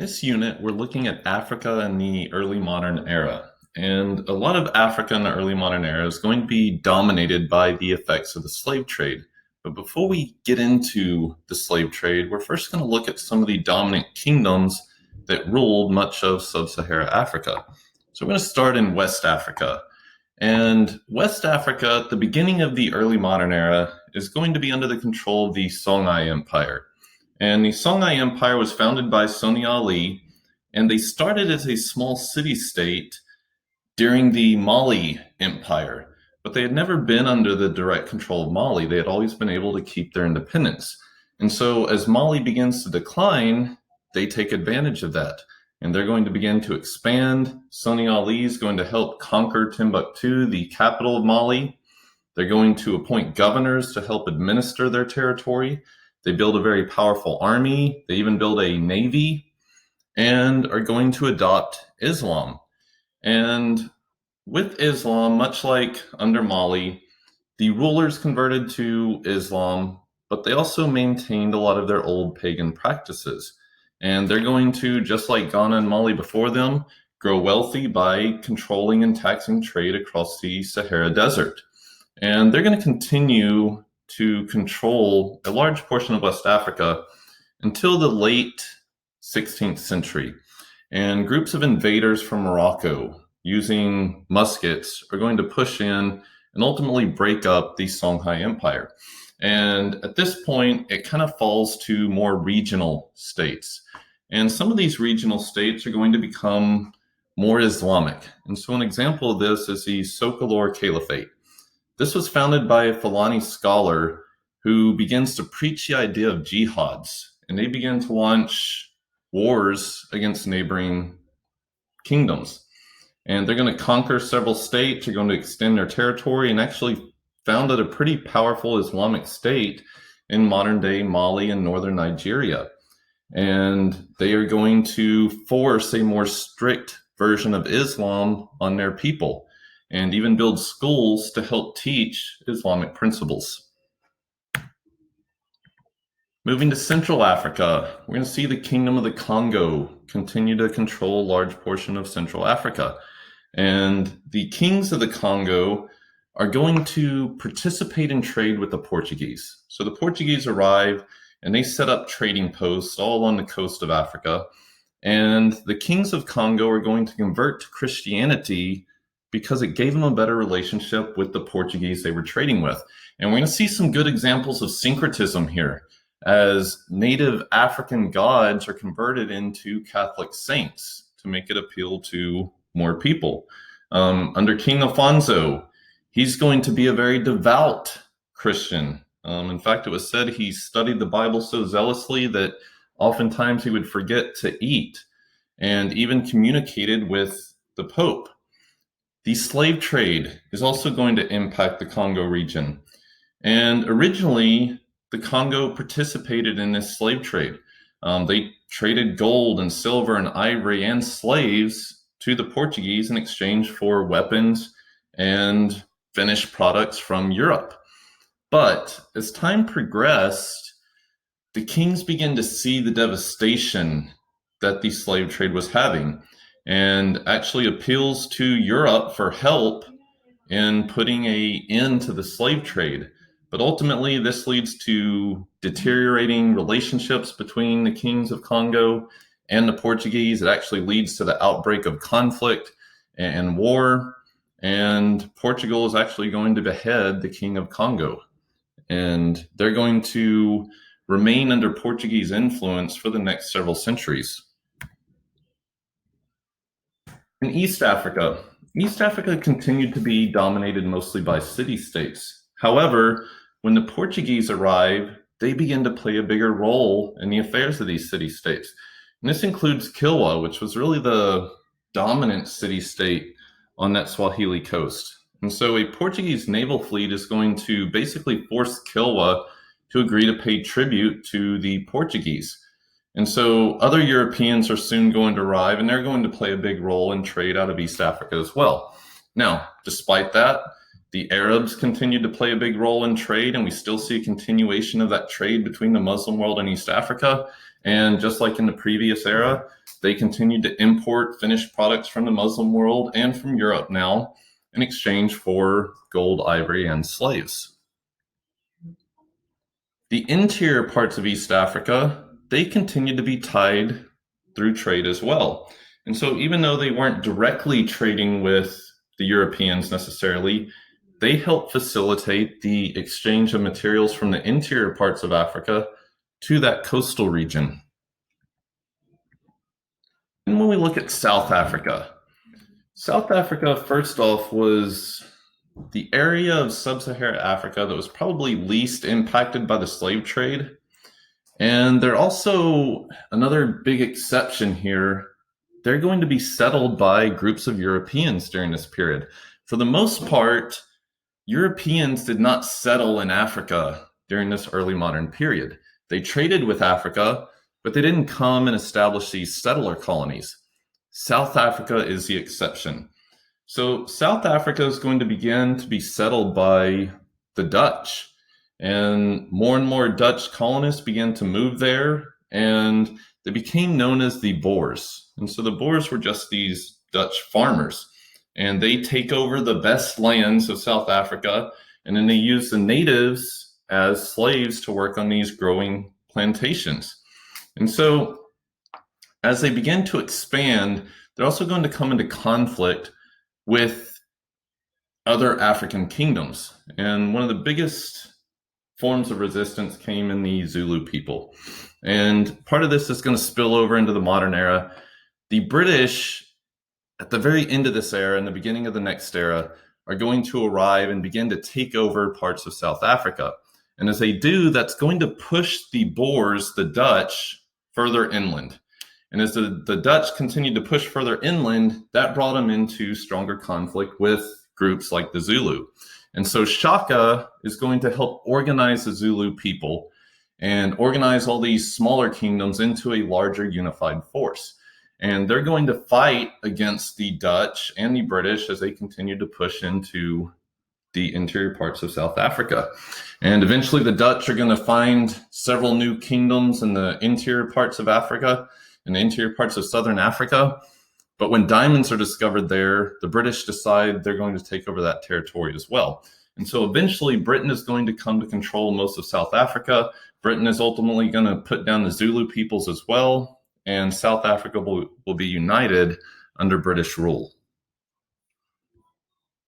In this unit, we're looking at Africa in the early modern era. And a lot of Africa in the early modern era is going to be dominated by the effects of the slave trade. But before we get into the slave trade, we're first going to look at some of the dominant kingdoms that ruled much of sub-Saharan Africa. So we're going to start in West Africa. And West Africa, at the beginning of the early modern era, is going to be under the control of the Songhai Empire. And the Songhai Empire was founded by Soni Ali, and they started as a small city-state during the Mali Empire. But they had never been under the direct control of Mali. They had always been able to keep their independence. And so as Mali begins to decline, they take advantage of that. And they're going to begin to expand. Soni Ali is going to help conquer Timbuktu, the capital of Mali. They're going to appoint governors to help administer their territory. They build a very powerful army. They even build a navy and are going to adopt Islam. And with Islam, much like under Mali, the rulers converted to Islam, but they also maintained a lot of their old pagan practices. And they're going to, just like Ghana and Mali before them, grow wealthy by controlling and taxing trade across the Sahara Desert. And they're going to continue to control a large portion of West Africa until the late 16th century. And groups of invaders from Morocco using muskets are going to push in and ultimately break up the Songhai Empire. And at this point, it kind of falls to more regional states. And some of these regional states are going to become more Islamic. And so an example of this is the Sokolor Caliphate. This was founded by a Fulani scholar who begins to preach the idea of jihads, and they begin to launch wars against neighboring kingdoms. And they're going to conquer several states, they're going to extend their territory, and actually founded a pretty powerful Islamic state in modern-day Mali and northern Nigeria. And they are going to force a more strict version of Islam on their people, and even build schools to help teach Islamic principles. Moving to Central Africa, we're going to see the Kingdom of the Congo continue to control a large portion of Central Africa. And the kings of the Congo are going to participate in trade with the Portuguese. So the Portuguese arrive and they set up trading posts all along the coast of Africa. And the kings of Congo are going to convert to Christianity because it gave them a better relationship with the Portuguese they were trading with. And we're going to see some good examples of syncretism here, as native African gods are converted into Catholic saints to make it appeal to more people. Under King Alfonso, he's going to be a very devout Christian. In fact, it was said he studied the Bible so zealously that oftentimes he would forget to eat, and even communicated with the Pope. The slave trade is also going to impact the Congo region. And originally, the Congo participated in this slave trade. They traded gold and silver and ivory and slaves to the Portuguese in exchange for weapons and finished products from Europe. But as time progressed, the kings began to see the devastation that the slave trade was having, and actually appeals to Europe for help in putting an end to the slave trade. But ultimately, this leads to deteriorating relationships between the kings of Congo and the Portuguese. It actually leads to the outbreak of conflict and war. And Portugal is actually going to behead the king of Congo. And they're going to remain under Portuguese influence for the next several centuries. In East Africa continued to be dominated mostly by city-states. However, when the Portuguese arrive, they begin to play a bigger role in the affairs of these city-states. And this includes Kilwa, which was really the dominant city-state on that Swahili coast. And so a Portuguese naval fleet is going to basically force Kilwa to agree to pay tribute to the Portuguese. And so other Europeans are soon going to arrive, and they're going to play a big role in trade out of East Africa as well. Now, despite that, the Arabs continued to play a big role in trade, and we still see a continuation of that trade between the Muslim world and East Africa. And just like in the previous era, they continued to import finished products from the Muslim world and from Europe now in exchange for gold, ivory, and slaves. The interior parts of East Africa, they continued to be tied through trade as well. And so even though they weren't directly trading with the Europeans necessarily, they helped facilitate the exchange of materials from the interior parts of Africa to that coastal region. And when we look at South Africa, first off, was the area of sub-Saharan Africa that was probably least impacted by the slave trade. And they're also another big exception here. They're going to be settled by groups of Europeans during this period. For the most part, Europeans did not settle in Africa during this early modern period. They traded with Africa, but they didn't come and establish these settler colonies. South Africa is the exception. So South Africa is going to begin to be settled by the Dutch, and more Dutch colonists began to move there, and they became known as the Boers. And so the Boers were just these Dutch farmers, and they take over the best lands of South Africa, and then they use the natives as slaves to work on these growing plantations. And so as they begin to expand, they're also going to come into conflict with other African kingdoms. And one of the biggest forms of resistance came in the Zulu people. And part of this is going to spill over into the modern era. The British, at the very end of this era and the beginning of the next era, are going to arrive and begin to take over parts of South Africa. And as they do, that's going to push the Boers, the Dutch, further inland. And as the Dutch continued to push further inland, that brought them into stronger conflict with groups like the Zulu. And so Shaka is going to help organize the Zulu people and organize all these smaller kingdoms into a larger unified force. And they're going to fight against the Dutch and the British as they continue to push into the interior parts of South Africa. And eventually the Dutch are going to find several new kingdoms in the interior parts of Africa, in the interior parts of Southern Africa. But when diamonds are discovered there, the British decide they're going to take over that territory as well. And so eventually Britain is going to come to control most of South Africa. Britain is ultimately going to put down the Zulu peoples as well, and South Africa will be united under British rule.